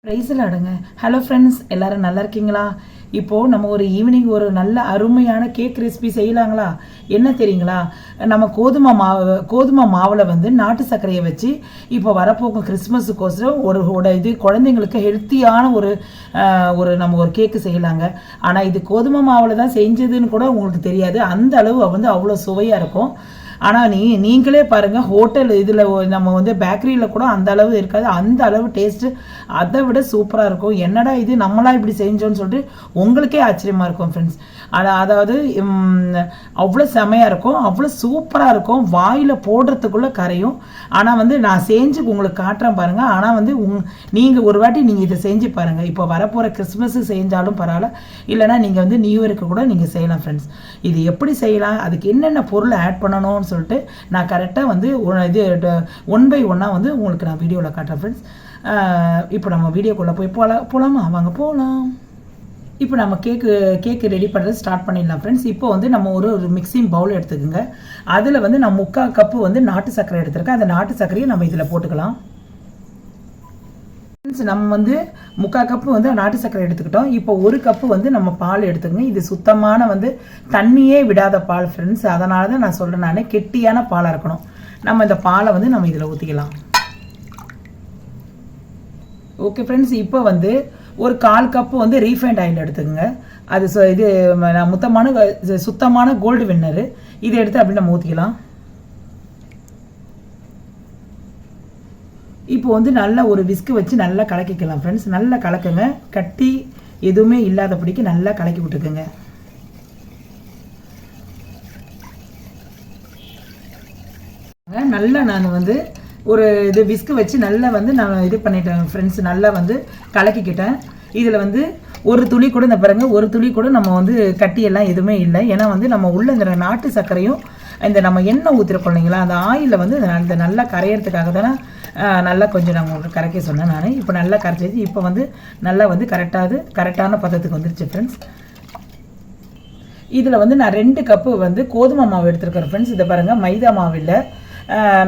ப்ரைஸில் அடங்க. Hello friends, எல்லோரும் நல்லா இருக்கீங்களா? இப்போது நம்ம ஒரு ஈவினிங் ஒரு நல்ல அருமையான கேக் ரெசிபி செய்யலாங்களா? என்ன தெரியுங்களா, நம்ம கோதுமை மாவில் வந்து நாட்டு சர்க்கரையை வச்சு இப்போ வரப்போகும் கிறிஸ்மஸுக்கோசரம் ஒரு இது குழந்தைங்களுக்கு ஹெல்த்தியான ஒரு நம்ம ஒரு கேக்கு செய்யலாங்க. ஆனால் இது கோதுமை மாவில் தான் செஞ்சதுன்னு கூட உங்களுக்கு தெரியாது. அந்த அளவு வந்து அவ்வளோ சுவையாக இருக்கும். ஆனால் நீங்களே பாருங்கள், ஹோட்டல் இதில் நம்ம வந்து பேக்கரியில் கூட அந்த அளவு இருக்காது. அந்த அளவு டேஸ்ட்டு அதை விட சூப்பராக இருக்கும். என்னடா இது நம்மளாம் இப்படி செஞ்சோன்னு சொல்லிட்டு உங்களுக்கே ஆச்சரியமாக இருக்கும் ஃப்ரெண்ட்ஸ். அதாவது அவ்வளோ செமையாக இருக்கும், அவ்வளோ சூப்பராக இருக்கும், வாயில் போடுறதுக்குள்ளே கரையும். ஆனால் வந்து நான் செஞ்சு உங்களுக்கு காட்டுறேன் பாருங்கள். ஆனால் வந்து நீங்கள் ஒரு வாட்டி நீங்கள் இதை செஞ்சு பாருங்கள். இப்போ வரப்போகிற கிறிஸ்மஸுக்கு செஞ்சாலும் பரவாயில்ல, இல்லைனா நீங்கள் வந்து நியூ இயருக்கு கூட நீங்கள் செய்யலாம் ஃப்ரெண்ட்ஸ். இது எப்படி செய்யலாம், அதுக்கு என்னென்ன பொருளை ஆட் பண்ணணும்னு சொல்லிட்டு நான் கரெக்டாக வந்து இது 1 by 1 வந்து உங்களுக்கு நான் வீடியோவில் காட்டுறேன் ஃப்ரெண்ட்ஸ். இப்போ நம்ம வீடியோக்குள்ளே போய் போகலாமா? வாங்க போகலாம். இப்போ நம்ம கேக்கு ரெடி பண்ணுறது ஸ்டார்ட் பண்ணிடலாம் ஃப்ரெண்ட்ஸ். இப்போ வந்து நம்ம ஒரு மிக்சிங் பவுல் எடுத்துக்கோங்க. அதில் வந்து நான் 3/4 கப்பு வந்து நாட்டு சர்க்கரை எடுத்துருக்கேன். அந்த நாட்டு சர்க்கரையை நம்ம இதில் போட்டுக்கலாம். நம்ம வந்து 3/4 கப்பு வந்து நாட்டு சர்க்கரை எடுத்துக்கிட்டோம். இப்போ 1 கப்பு வந்து நம்ம பால் எடுத்துக்கோங்க. இது சுத்தமான வந்து தண்ணியே விடாத பால் ஃப்ரெண்ட்ஸ். அதனால தான் நான் சொல்கிறேன், நான் கெட்டியான பாலாக இருக்கணும். நம்ம இந்த பாலை வந்து நம்ம இதில் ஊற்றிக்கலாம். ஓகே ஃப்ரெண்ட்ஸ், இப்போ வந்து ஒரு 1/4 கப்பு வந்து ரீஃபைண்ட் ஆயில் எடுத்துக்கோங்க. அது இது சுத்தமான கோல்டு வின்னரு. இதை எடுத்து அப்படி நம்ம ஊற்றிக்கலாம். இப்போ வந்து நல்லா ஒரு விஸ்கு வச்சு நல்லா கலக்கிக்கலாம் ஃப்ரெண்ட்ஸ். நல்லா கலக்குங்க, கட்டி எதுவுமே இல்லாதபடிக்கு நல்லா கலக்கி விட்டுக்குங்க. நல்லா நான் வந்து ஒரு இது விஸ்கு வச்சு நல்லா வந்து நான் இது பண்ணிட்டேன் ஃப்ரெண்ட்ஸ். நல்லா வந்து கலக்கிக்கிட்டேன். இதில் வந்து ஒரு துளி கூட இந்த பாருங்க, ஒரு துளி கூட நம்ம வந்து கட்டியெல்லாம் எதுவுமே இல்லை. ஏன்னா வந்து நம்ம உள்ள இந்த நாட்டு சர்க்கரையும் இந்த நம்ம எண்ணெய் ஊற்றிருக்கோம் இல்லைங்களா, அந்த ஆயிலில் வந்து இந்த நல்லா கரையிறதுக்காக தானே நல்லா கொஞ்சம் நான் உங்களுக்கு கரைக்க சொன்னேன் நான். இப்போ நல்லா கரைச்சி இப்போ வந்து நல்லா வந்து கரெக்டான பதத்துக்கு வந்துருச்சு ஃப்ரெண்ட்ஸ். இதில் வந்து நான் 2 கப்பு வந்து கோதுமை மாவு எடுத்துருக்கேன் ஃப்ரெண்ட்ஸ். இதை பாருங்கள், மைதா மாவு இல்லை,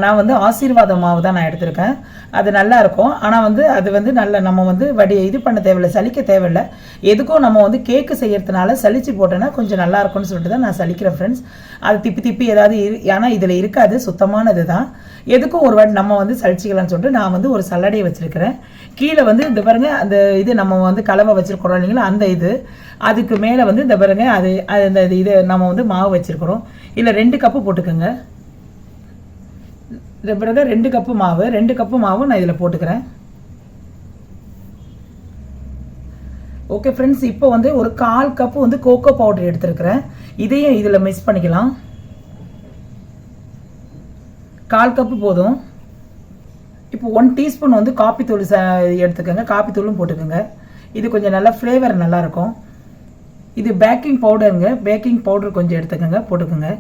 நான் வந்து ஆசீர்வாத மாவு தான் நான் எடுத்திருக்கேன். அது நல்லா இருக்கும். ஆனால் வந்து அது வந்து நல்ல நம்ம வந்து இது பண்ண தேவையில்லை, சலிக்க தேவையில்லை. எதுக்கும் நம்ம வந்து கேக்கு செய்யறதுனால சலிச்சு போட்டோன்னா கொஞ்சம் நல்லா இருக்கும்னு சொல்லிட்டு தான் நான் சலிக்கிறேன் ஃப்ரெண்ட்ஸ். அது திப்பி ஏதாவது ஆனால் இதில் இருக்காது, சுத்தமானது தான். எதுக்கும் ஒரு வாட்டி நம்ம வந்து சலிச்சிக்கலாம்னு சொல்லிட்டு நான் வந்து ஒரு சல்லடையை வச்சுருக்கிறேன். கீழே வந்து இந்த பாருங்க, அந்த இது நம்ம வந்து கலவை வச்சுருக்கிறோம் இல்லைங்களா, அந்த இது அதுக்கு மேலே வந்து இந்த பாருங்க, அந்த இது நம்ம வந்து மாவு வச்சுருக்கிறோம். இல்லை 2 கப்பு போட்டுக்கோங்க. இந்த பிறகு 2 கப்பு மாவு நான் இதில் போட்டுக்கிறேன். ஓகே ஃப்ரெண்ட்ஸ், இப்போ வந்து ஒரு 1/4 கப்பு வந்து கோகோ பவுடர் எடுத்துருக்கிறேன். இதையும் இதில் மிக்ஸ் பண்ணிக்கலாம். 1/4 கப்பு போதும். இப்போ 1 டீஸ்பூன் வந்து காப்பி தூள் எடுத்துக்கோங்க. காப்பி தூளும் போட்டுக்கோங்க. இது கொஞ்சம் நல்லா ஃப்ளேவர் நல்லாயிருக்கும். இது பேக்கிங் பவுடருங்க. பேக்கிங் பவுடர் கொஞ்சம் எடுத்துக்கோங்க, போட்டுக்கோங்க.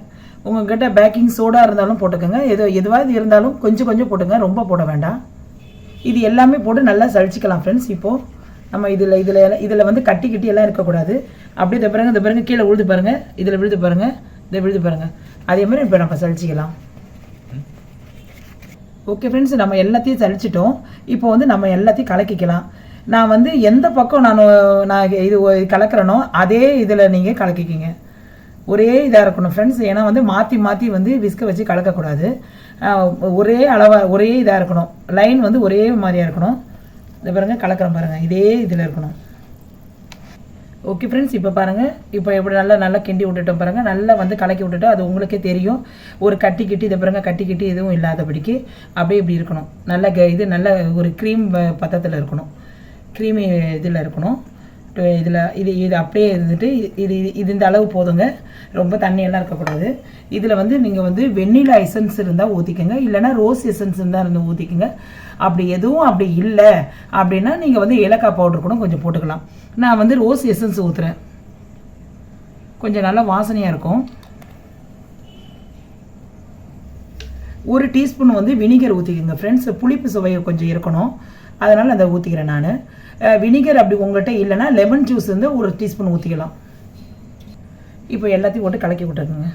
உங்கள்கிட்ட பேக்கிங் சோடா இருந்தாலும் போட்டுக்கோங்க. எதுவாவது இருந்தாலும் கொஞ்சம் போட்டுங்க, ரொம்ப போட வேண்டாம். இது எல்லாமே போட்டு நல்லா சளிச்சிக்கலாம் ஃப்ரெண்ட்ஸ். இப்போது நம்ம இதில் வந்து கட்டி எல்லாம் இருக்கக்கூடாது. அப்படியே இந்த பாருங்க கீழே விழுது பாருங்கள், இதில் விழுது பாருங்கள், இதை விழுது பாருங்கள். அதே மாதிரி இப்போ நம்ம சளிச்சிக்கலாம். ஓகே ஃப்ரெண்ட்ஸ், நம்ம எல்லாத்தையும் சளிச்சிட்டோம். இப்போ வந்து நம்ம எல்லாத்தையும் கலக்கிக்கலாம். நான் வந்து எந்த பக்கம் நான் இது கலக்கிறேனோ அதே இதில் நீங்கள் கலக்கிக்கிங்க. ஒரே இதாக இருக்கணும் ஃப்ரெண்ட்ஸ். ஏன்னா வந்து மாற்றி வந்து விஸ்க வச்சு கலக்கக்கூடாது. ஒரே அளவாக ஒரே இதாக இருக்கணும். லைன் வந்து ஒரே மாதிரியாக இருக்கணும். இந்த பாருங்க கலக்கிறோம் பாருங்கள், இதே இதில் இருக்கணும். ஓகே ஃப்ரெண்ட்ஸ், இப்போ பாருங்கள், இப்போ எப்படி நல்லா கிண்டி விட்டுட்டோம் பாருங்கள். நல்லா வந்து கலக்கி விட்டுட்டோம். அது உங்களுக்கே தெரியும். ஒரு கட்டி இதை பாருங்கள், கட்டி எதுவும் இல்லாதபடிக்கு அப்படியே இப்படி இருக்கணும். நல்ல இது நல்ல ஒரு க்ரீம் பதத்தில் இருக்கணும், க்ரீமி இதில் இருக்கணும். இது அப்படியே இருந்துட்டு இது இந்த அளவு போதுங்க. ரொம்ப தண்ணியெல்லாம் இருக்கக்கூடாது. இதில் வந்து நீங்கள் வந்து வெண்ணிலா எசன்ஸ் இருந்தால் ஊற்றிக்கோங்க, இல்லைனா ரோஸ் எசன்ஸ் இருந்தால் ஊற்றிக்கோங்க. அப்படி எதுவும் அப்படி இல்லை அப்படின்னா நீங்கள் வந்து ஏலக்காய் பவுடர் கூட கொஞ்சம் போட்டுக்கலாம். நான் வந்து ரோஸ் எசன்ஸ் ஊற்றுறேன், கொஞ்சம் நல்லா வாசனையாக இருக்கும். 1 டீஸ்பூன் வந்து வினிகர் ஊற்றிக்கோங்க ஃப்ரெண்ட்ஸ். புளிப்பு சுவை கொஞ்சம் இருக்கணும், அதனால் அதை ஊற்றிக்கிறேன் நான். வினிகர் அப்படி உங்கள்கிட்ட இல்லைன்னா லெமன் ஜூஸ் வந்து 1 டீஸ்பூன் ஊற்றிக்கலாம். இப்போ எல்லாத்தையும் போட்டு கலக்கி விட்டுருக்குங்க.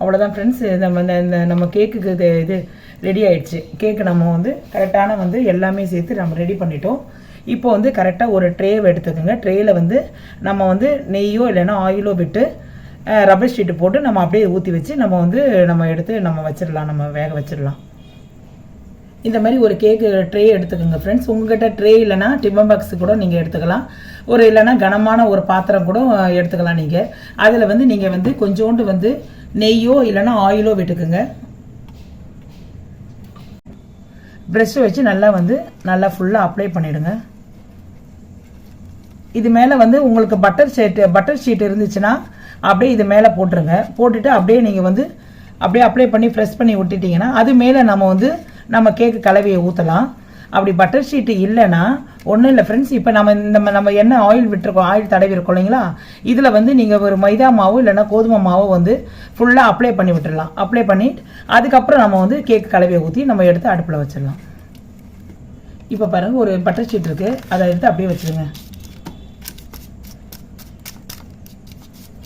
அவ்வளோதான் ஃப்ரெண்ட்ஸ். நம்ம கேக்குக்கு இது ரெடி ஆயிடுச்சு. கேக்கு நம்ம வந்து கரெக்டான வந்து எல்லாமே சேர்த்து நம்ம ரெடி பண்ணிட்டோம். இப்போ வந்து கரெக்டாக ஒரு ட்ரே எடுத்துக்கோங்க. ட்ரேயில் வந்து நம்ம வந்து நெய்யோ இல்லைன்னா ஆயிலோ விட்டு ரப்பர் ஷீட்டு போட்டு நம்ம அப்படியே ஊற்றி வச்சு நம்ம எடுத்து நம்ம வச்சிடலாம், நம்ம வேக வச்சிடலாம். இந்த மாதிரி ஒரு கேக்கு ட்ரே எடுத்துக்கோங்க ஃப்ரெண்ட்ஸ். உங்கள்கிட்ட ட்ரே இல்லைன்னா டிஃபன் பாக்ஸு கூட நீங்கள் எடுத்துக்கலாம். ஒரு இல்லைன்னா கனமான ஒரு பாத்திரம் கூட எடுத்துக்கலாம். நீங்கள் அதில் வந்து நீங்கள் வந்து கொஞ்சோண்டு வந்து நெய்யோ இல்லைன்னா ஆயிலோ விட்டுக்குங்க. ப்ரெஷ் வச்சு நல்லா ஃபுல்லாக அப்ளை பண்ணிவிடுங்க. இது மேலே வந்து உங்களுக்கு பட்டர் ஷீட் இருந்துச்சுன்னா அப்படியே இது மேலே போட்டுருங்க. போட்டுட்டு அப்படியே நீங்கள் வந்து அப்படியே அப்ளை பண்ணி ப்ரெஸ் பண்ணி விட்டுட்டிங்கன்னா அது மேலே நம்ம கேக்கு கலவையை ஊற்றலாம். அப்படி பட்டர் ஷீட்டு இல்லைன்னா ஒன்றும் இல்லை ஃப்ரெண்ட்ஸ். இப்போ நம்ம என்ன ஆயில் விட்டுருக்கோம், ஆயில் தடவி இருக்கோம் இல்லைங்களா, இதில் வந்து நீங்கள் ஒரு மைதா மாவு இல்லைன்னா கோதுமை மாவு வந்து ஃபுல்லாக அப்ளை பண்ணி விட்டுடலாம். அப்ளை பண்ணிட்டு அதுக்கப்புறம் நம்ம வந்து கேக் கலவையை ஊற்றி நம்ம எடுத்து அடுப்பில் வச்சிடலாம். இப்போ பாருங்கள், ஒரு பட்டர் ஷீட் இருக்குது, அதை எடுத்து அப்படியே வச்சுருங்க.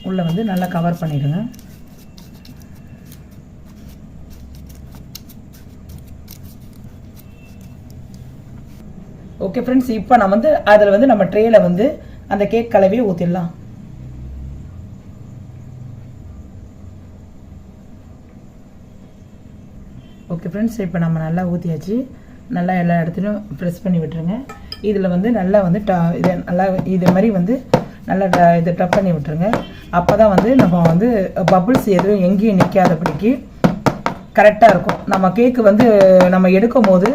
உள்ளே வந்து நல்லா கவர் பண்ணிடுங்க. ஓகே ஃப்ரெண்ட்ஸ், இப்போ நான் வந்து அதில் வந்து நம்ம ட்ரேயில் வந்து அந்த கேக் கலவையை ஊற்றிடலாம். ஓகே ஃப்ரெண்ட்ஸ், இப்போ நம்ம நல்லா ஊற்றியாச்சு. நல்லா எல்லா இடத்துலையும் ப்ரெஸ் பண்ணி விட்டுருங்க. இதில் வந்து நல்லா வந்து இது மாதிரி வந்து நல்லா இதை டப் பண்ணி விட்டுருங்க. அப்போ தான் வந்து நம்ம வந்து பபுள்ஸ் எதுவும் எங்கேயும் நிற்காதபடிக்கு கரெக்டாக இருக்கும். நம்ம கேக்கு வந்து நம்ம எடுக்கும் போது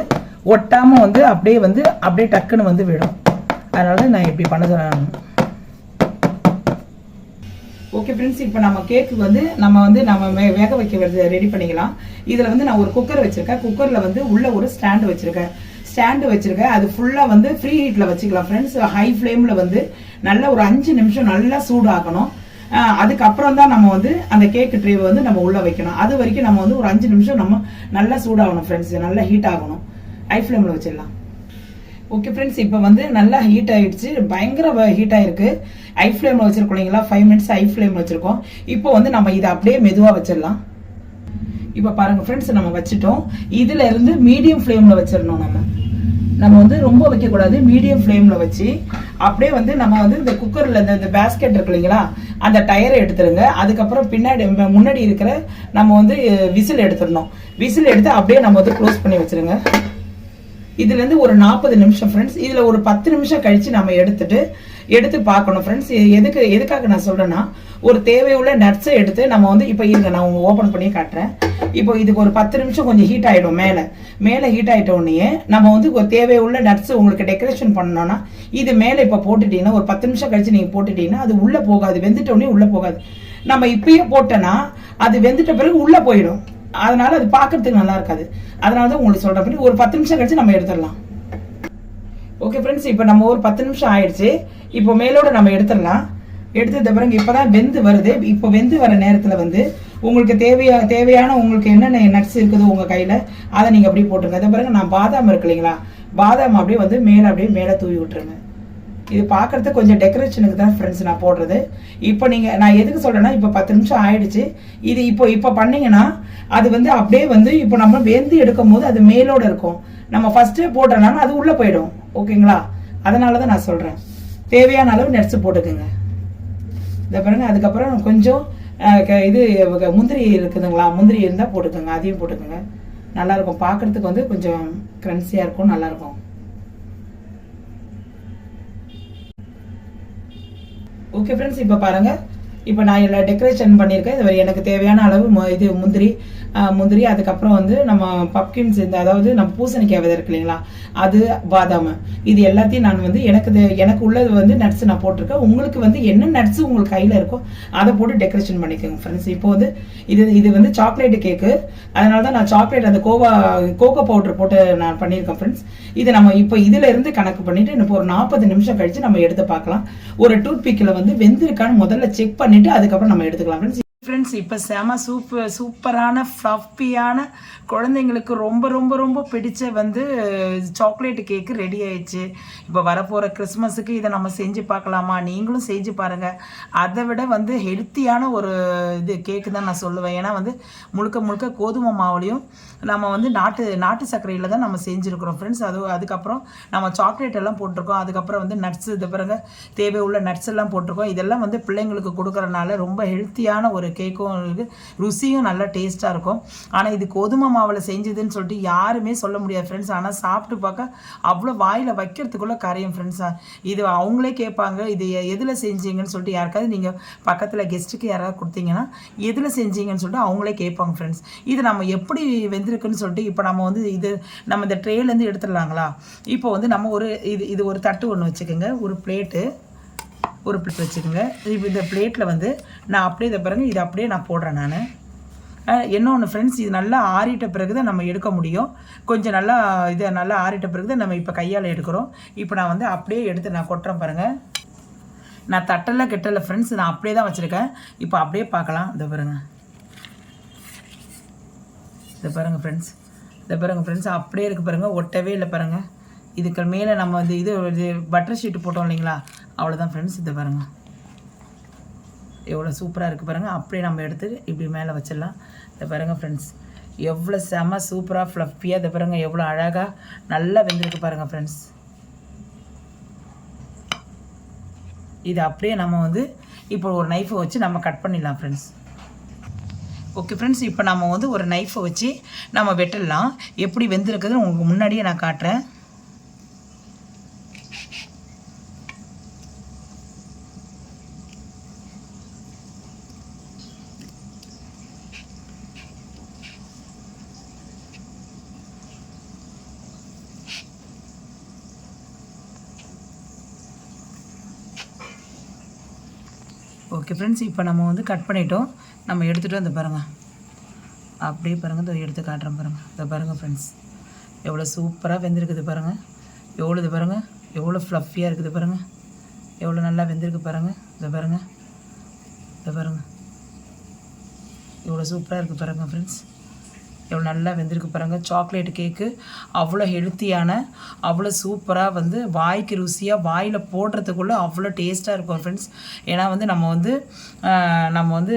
ஒட்டாமல் வந்து அப்படியே டக்குன்னு வந்து விடும். அதனால நான் இப்படி பண்ண சொல்கிறேன். ஓகே ஃப்ரெண்ட்ஸ், இப்போ நம்ம கேக்கு வந்து நம்ம வேக வைக்க ரெடி பண்ணிக்கலாம். இதில் வந்து நான் ஒரு குக்கர் வச்சுருக்கேன். குக்கரில் வந்து உள்ள ஒரு ஸ்டாண்டு வச்சுருக்கேன். அது ஃபுல்லாக வந்து ஃப்ரீ ஹீட்டில் வச்சுக்கலாம் ஃப்ரெண்ட்ஸ். ஹை ஃப்ளேமில் வந்து நல்லா ஒரு 5 நிமிஷம் நல்லா சூடாக்கணும். அதுக்கப்புறம் தான் நம்ம வந்து அந்த கேக்கு ட்ரேவை வந்து நம்ம உள்ளே வைக்கணும். அது வரைக்கும் நம்ம வந்து ஒரு 5 நிமிஷம் நம்ம நல்லா சூடாகணும் ஃப்ரெண்ட்ஸ். நல்லா ஹீட் ஆகணும். ஹை ஃப்ளேமில் வச்சிடலாம். ஓகே ஃப்ரெண்ட்ஸ், இப்போ வந்து நல்லா ஹீட் ஆகிடுச்சு. பயங்கர ஹீட் ஆகிருக்கு. ஹை ஃப்ளேமில் வச்சுருக்கோம் இல்லைங்களா, 5 மினிட்ஸ் ஹை ஃப்ளேமில் வச்சுருக்கோம். இப்போ வந்து நம்ம இதை அப்படியே மெதுவாக வச்சிடலாம். இப்போ பாருங்கள் ஃப்ரெண்ட்ஸ், நம்ம வச்சுட்டோம். இதில் இருந்து மீடியம் ஃப்ளேமில் வச்சிடணும். நம்ம வந்து ரொம்ப வைக்கக்கூடாது. மீடியம் ஃப்ளேமில் வச்சு அப்படியே வந்து நம்ம வந்து இந்த குக்கரில் இந்த பேஸ்கெட் இருக்கு இல்லைங்களா, அந்த டயரை எடுத்துருங்க. அதுக்கப்புறம் முன்னாடி இருக்கிற நம்ம வந்து விசில் எடுத்துடணும். விசில் எடுத்து அப்படியே நம்ம வந்து க்ளோஸ் பண்ணி வச்சிருங்க. இதுலேருந்து ஒரு 40 நிமிஷம் ஃப்ரெண்ட்ஸ். இதில் ஒரு 10 நிமிஷம் கழித்து நம்ம எடுத்து பார்க்கணும் ஃப்ரெண்ட்ஸ். எதுக்காக நான் சொல்கிறேன்னா, ஒரு தேவையுள்ள நட்ஸை எடுத்து நம்ம வந்து இப்போ இருங்க, நான் ஓப்பன் பண்ணி காட்டுறேன். இப்போ இதுக்கு ஒரு 10 நிமிஷம் கொஞ்சம் ஹீட் ஆகிடும். மேலே ஹீட் ஆகிட்ட உடனே நம்ம வந்து ஒரு தேவையுள்ள நட்ஸ் உங்களுக்கு டெக்கரேஷன் பண்ணணும்னா இது மேலே இப்போ போட்டுட்டீங்கன்னா ஒரு 10 நிமிஷம் கழிச்சு நீங்கள் போட்டுட்டீங்கன்னா அது உள்ளே போகாது. வெந்துட்ட உடனே உள்ளே போகாது. நம்ம இப்பயே போட்டோன்னா அது வெந்துட்ட பிறகு உள்ளே போயிடும். அதனால அது பார்க்கறதுக்கு நல்லா இருக்காது. அதனால தான் உங்களுக்கு சொல்கிறேன். ஒரு 10 நிமிஷம் கழிச்சு நம்ம எடுத்துடலாம். ஓகே ஃப்ரெண்ட்ஸ், இப்போ நம்ம ஒரு 10 நிமிஷம் ஆயிடுச்சு. இப்போ மேலோட நம்ம எடுத்துடலாம். எடுத்தது பிறகு இப்போதான் வெந்து வருது. இப்போ வெந்து வர நேரத்தில் வந்து உங்களுக்கு தேவையான உங்களுக்கு என்னென்ன நட்ஸ் இருக்குதோ உங்கள் கையில் அதை நீங்கள் அப்படியே போட்டுருங்க. அது பிறகு நான் பாதாம் இருக்கு இல்லைங்களா, பாதாம் அப்படியே வந்து மேலே தூவி விட்டுருங்க. இது பார்க்கறதுக்கு கொஞ்சம் டெக்கரேஷனுக்கு தான் ஃப்ரெண்ட்ஸ் நான் போடுறது. இப்போ நான் எதுக்கு சொல்கிறேன்னா, இப்போ 10 நிமிஷம் ஆயிடுச்சு. இது இப்போ பண்ணீங்கன்னா அது வந்து அப்படியே வந்து இப்போ நம்ம வெந்து எடுக்கும் போது அது மேலோட இருக்கும். நம்ம ஃபர்ஸ்டே போடுறனால அது உள்ளே போயிடும். ஓகேங்களா, அதனால தான் நான் சொல்கிறேன். தேவையான அளவு நட்ஸ் போட்டுக்குங்க. இதை பாருங்க. அதுக்கப்புறம் கொஞ்சம் இது முந்திரி இருக்குதுங்களா, முந்திரி இருந்தால் போட்டுக்கோங்க. அதையும் போட்டுக்கோங்க. நல்லாயிருக்கும். பார்க்குறதுக்கு வந்து கொஞ்சம் க்ரன்ச்சியாக இருக்கும், நல்லாயிருக்கும். ஓகே ஃப்ரெண்ட்ஸ், இப்போ பாருங்கள். இப்போ நான் எல்லாம் டெக்கரேஷன் பண்ணியிருக்கேன். இது எனக்கு தேவையான அளவு இது முந்திரி அதுக்கப்புறம் வந்து நம்ம பப்கின்ஸ் அதாவது நம்ம பூசணிக்காய் விதை இருக்கு இல்லைங்களா, அது பாதாம், இது எல்லாத்தையும் நான் வந்து எனக்கு உள்ளது வந்து நட்ஸ் நான் போட்டிருக்கேன். உங்களுக்கு வந்து என்ன நட்ஸ் உங்களுக்கு கையில் இருக்கோ அதை போட்டு டெக்கரேஷன் பண்ணிக்கோங்க ஃப்ரெண்ட்ஸ். இப்போ வந்து இது வந்து சாக்லேட் கேக்கு. அதனால தான் நான் சாக்லேட் அந்த கோகோ பவுடர் போட்டு நான் பண்ணியிருக்கேன் ஃப்ரெண்ட்ஸ். இது நம்ம இப்போ இதில் இருந்து கணக்கு பண்ணிட்டு இப்போ ஒரு 40 நிமிஷம் கழிச்சு நம்ம எடுத்து பார்க்கலாம். ஒரு டூத் பிக்கில் வந்து வெந்திருக்கான்னு முதல்ல செக் பண்ணிட்டு அதுக்கப்புறம் நம்ம எடுத்துக்கலாம் ஃப்ரெண்ட்ஸ். ஃப்ரெண்ட்ஸ் இப்போ செம சூப்பரான ஃப்ளஃபியான குழந்தைங்களுக்கு ரொம்ப ரொம்ப ரொம்ப பிடிச்ச வந்து சாக்லேட் கேக்கு ரெடி ஆயிடுச்சு. இப்போ வரப்போகிற கிறிஸ்மஸுக்கு இதை நம்ம செஞ்சு பார்க்கலாமா? நீங்களும் செஞ்சு பாருங்கள். அதை விட வந்து ஹெல்த்தியான ஒரு இது கேக்கு தான் நான் சொல்லுவேன். ஏன்னா வந்து முழுக்க முழுக்க கோதுமை மாவுலையும் நம்ம வந்து நாட்டு சர்க்கரையில் தான் நம்ம செஞ்சுருக்கிறோம் ஃப்ரெண்ட்ஸ். அதுக்கப்புறம் நம்ம சாக்லேட் எல்லாம் போட்டிருக்கோம். அதுக்கப்புறம் வந்து நட்ஸ், இது பிறகு தேவை உள்ள நட்ஸ் எல்லாம் போட்டிருக்கோம். இதெல்லாம் வந்து பிள்ளைங்களுக்கு கொடுக்குறனால ரொம்ப ஹெல்த்தியான ஒரு கேக்கும் இருக்குது, ருசியும் நல்லா டேஸ்ட்டாக இருக்கும். ஆனால் இது கோதுமை மாவில் செஞ்சதுன்னு சொல்லிட்டு யாருமே சொல்ல முடியாது ஃப்ரெண்ட்ஸ். ஆனால் சாப்பிட்டு பார்க்க அவ்வளோ வாயில் வைக்கிறதுக்குள்ளே கரையும் ஃப்ரெண்ட்ஸ். இது அவங்களே கேட்பாங்க, இது எதில் செஞ்சீங்கன்னு சொல்லிட்டு. யாருக்காவது நீங்கள் பக்கத்தில் கெஸ்ட்டுக்கு யாராவது கொடுத்தீங்கன்னா எதில் செஞ்சீங்கன்னு சொல்லிட்டு அவங்களே கேட்பாங்க ஃப்ரெண்ட்ஸ். இது நம்ம எப்படி வெந்திருக்குன்னு சொல்லிட்டு இப்போ நம்ம வந்து நம்ம இந்த ட்ரேலேருந்து எடுத்துடலாங்களா? இப்போ வந்து நம்ம இது ஒரு தட்டு ஒன்று வச்சுக்கோங்க, ஒரு பிளேட் வச்சுக்கோங்க. இப்போ இந்த பிளேட்டில் வந்து நான் அப்படியே இதை பாருங்க, இதை அப்படியே நான் போடுறேன். நான் இன்னொன்று ஃப்ரெண்ட்ஸ், இது நல்லா ஆறிட்ட பிறகு தான் நம்ம எடுக்க முடியும். கொஞ்சம் நல்லா நல்லா ஆறிட்ட பிறகு தான் நம்ம இப்போ கையால் எடுக்கிறோம். இப்போ நான் வந்து அப்படியே எடுத்து நான் கொட்டுறேன் பாருங்கள். நான் தட்டெல்லாம் கெட்டலை ஃப்ரெண்ட்ஸ், நான் அப்படியே தான் வச்சுருக்கேன். இப்போ அப்படியே பார்க்கலாம். இதை பாருங்கள், இதை பாருங்கள் ஃப்ரெண்ட்ஸ், இதை பாருங்கள் ஃப்ரெண்ட்ஸ், அப்படியே இருக்குது பாருங்கள், ஒட்டவே இல்லை பாருங்கள். இதுக்கு மேலே நம்ம வந்து இது பட்டர் ஷீட்டு போட்டோம் இல்லைங்களா, அவ்வளோதான் ஃப்ரெண்ட்ஸ். இதை பாருங்கள் எவ்வளோ சூப்பராக இருக்குது பாருங்கள். அப்படியே நம்ம எடுத்து இப்படி மேலே வச்சிடலாம். இதை பாருங்கள் ஃப்ரெண்ட்ஸ், எவ்வளோ செம சூப்பராக ஃப்ளஃபியாக. இதை பாருங்கள் எவ்வளோ அழகாக நல்லா வெந்திருக்கு பாருங்கள் ஃப்ரெண்ட்ஸ். இது அப்படியே நம்ம வந்து இப்போ ஒரு நைஃபை வச்சு நம்ம கட் பண்ணிடலாம் ஃப்ரெண்ட்ஸ். ஓகே ஃப்ரெண்ட்ஸ், இப்போ நம்ம வந்து ஒரு நைஃபை வச்சு நம்ம வெட்டிடலாம். எப்படி வெந்திருக்குதுன்னு உங்களுக்கு முன்னாடியே நான் காட்டுறேன். ஓகே ஃப்ரெண்ட்ஸ், இப்போ நம்ம வந்து கட் பண்ணிட்டோம். நம்ம எடுத்துகிட்டு வந்து பாருங்கள், அப்படியே பாருங்கள், இதை எடுத்து காட்டுறேன் பாருங்கள். இதை பாருங்கள் ஃப்ரெண்ட்ஸ், எவ்வளோ சூப்பராக வெந்திருக்குது பாருங்கள். எவ்வளோ இது பாருங்கள், எவ்வளோ ஃப்ளஃபியாக இருக்குது பாருங்கள், எவ்வளோ நல்லா வெந்திருக்கு பாருங்கள். இதை பாருங்கள், இதை பாருங்கள், எவ்வளோ சூப்பராக இருக்குது பாருங்கள் ஃப்ரெண்ட்ஸ். எவ்வளோ நல்லா வெந்திருக்கு பாருங்கள். சாக்லேட் கேக்கு அவ்வளோ ஹெல்த்தியான, அவ்வளோ சூப்பராக வந்து வாய்க்கு ருசியாக, வாயில் போடுறதுக்குள்ளே அவ்வளோ டேஸ்ட்டாக இருக்கும் ஃப்ரெண்ட்ஸ். ஏன்னா வந்து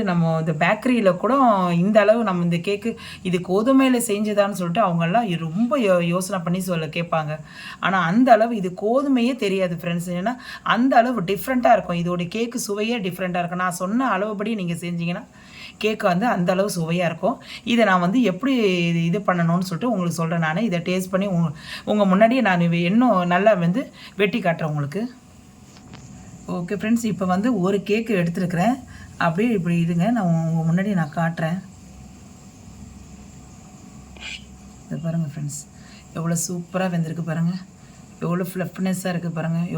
நம்ம இந்த பேக்கரியில் கூட இந்த அளவு நம்ம இந்த கேக்கு இது கோதுமையில் செஞ்சுதான்னு சொல்லிட்டு அவங்கெல்லாம் ரொம்ப யோசனை பண்ணி கேட்பாங்க. ஆனால் அந்த அளவு இது கோதுமையே தெரியாது ஃப்ரெண்ட்ஸ். ஏன்னா அந்த அளவு டிஃப்ரெண்ட்டாக இருக்கும். இதோடைய கேக்கு சுவையே டிஃப்ரெண்ட்டாக இருக்கும். நான் சொன்ன அளவுபடி நீங்கள் செஞ்சீங்கன்னா கேக்கு வந்து அந்தளவு சுவையாக இருக்கும். இதை நான் வந்து எப்படி இது பண்ணணும்னு சொல்லிட்டு உங்களுக்கு சொல்கிறேன். நான் இதை டேஸ்ட் பண்ணி உங்கள் முன்னாடியே நான் இன்னும் நல்லா வந்து வெட்டி காட்டுறேன் உங்களுக்கு. ஓகே ஃப்ரெண்ட்ஸ், இப்போ வந்து ஒரு கேக்கு எடுத்துருக்கிறேன். அப்படியே இப்படி இதுங்க, நான் உங்கள் முன்னாடி நான் காட்டுறேன். இது பாருங்கள் ஃப்ரெண்ட்ஸ், எவ்வளோ சூப்பராக வெந்திருக்கு பாருங்கள். எவ்வளோ ஃப்ளஃப்னஸ்ஸாக இருக்குது பாருங்கள்.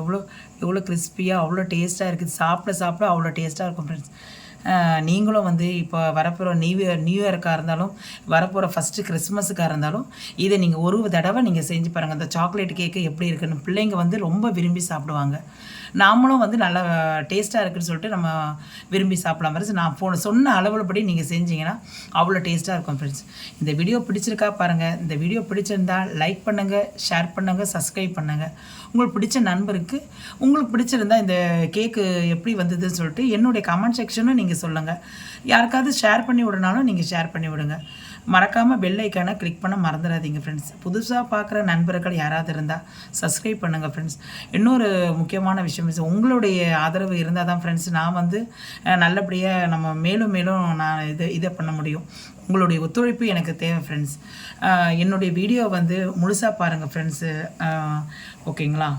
எவ்வளோ கிறிஸ்பியாக, அவ்வளோ டேஸ்ட்டாக இருக்குது. சாப்பிட அவ்வளோ டேஸ்ட்டாக இருக்கும் ஃப்ரெண்ட்ஸ். நீங்களும் வந்து இப்போ வரப்போகிற நியூ இயருக்காக இருந்தாலும், வரப்போகிற ஃபஸ்ட்டு கிறிஸ்மஸுக்காக இருந்தாலும் இதை நீங்கள் ஒரு தடவை நீங்கள் செஞ்சு பாருங்கள். அந்த சாக்லேட் கேக்கு எப்படி இருக்குன்னு பிள்ளைங்க வந்து ரொம்ப விரும்பி சாப்பிடுவாங்க. நாமளும் வந்து நல்லா டேஸ்ட்டாக இருக்குதுன்னு சொல்லிட்டு நம்ம விரும்பி சாப்பிடலாம். மாதிரி நான் சொன்ன அளவுலப்படி நீங்கள் செஞ்சீங்கன்னா அவ்வளோ டேஸ்ட்டாக இருக்கும் ஃப்ரெண்ட்ஸ். இந்த வீடியோ பிடிச்சிருக்கா பாருங்கள். இந்த வீடியோ பிடிச்சிருந்தால் லைக் பண்ணுங்கள், ஷேர் பண்ணுங்கள், சப்ஸ்கிரைப் பண்ணுங்கள். உங்களுக்கு பிடிச்ச நண்பருக்கு, உங்களுக்கு பிடிச்சிருந்தா இந்த கேக்கு எப்படி வந்ததுன்னு சொல்லிட்டு என்னுடைய கமெண்ட் செக்ஷனும் நீங்கள் சொல்லுங்கள். யாருக்காவது ஷேர் பண்ணி விடனாலும் நீங்கள் ஷேர் பண்ணி விடுங்க. மறக்காமல் பெல் ஐக்கானை கிளிக் பண்ண மறந்துடாதீங்க ஃப்ரெண்ட்ஸ். புதுசாக பார்க்குற நண்பர்கள் யாராவது இருந்தால் சப்ஸ்கிரைப் பண்ணுங்கள் ஃப்ரெண்ட்ஸ். இன்னொரு முக்கியமான விஷயம், உங்களுடைய ஆதரவு இருந்தால் தான் ஃப்ரெண்ட்ஸ் நான் வந்து நல்லபடியாக நம்ம மேலும் நான் இதை பண்ண முடியும். உங்களுடைய ஒத்துழைப்பு எனக்கு தேவை ஃப்ரெண்ட்ஸ். என்னுடைய வீடியோ வந்து முழுசாக பாருங்கள் ஃப்ரெண்ட்ஸு. ஓகேங்களா?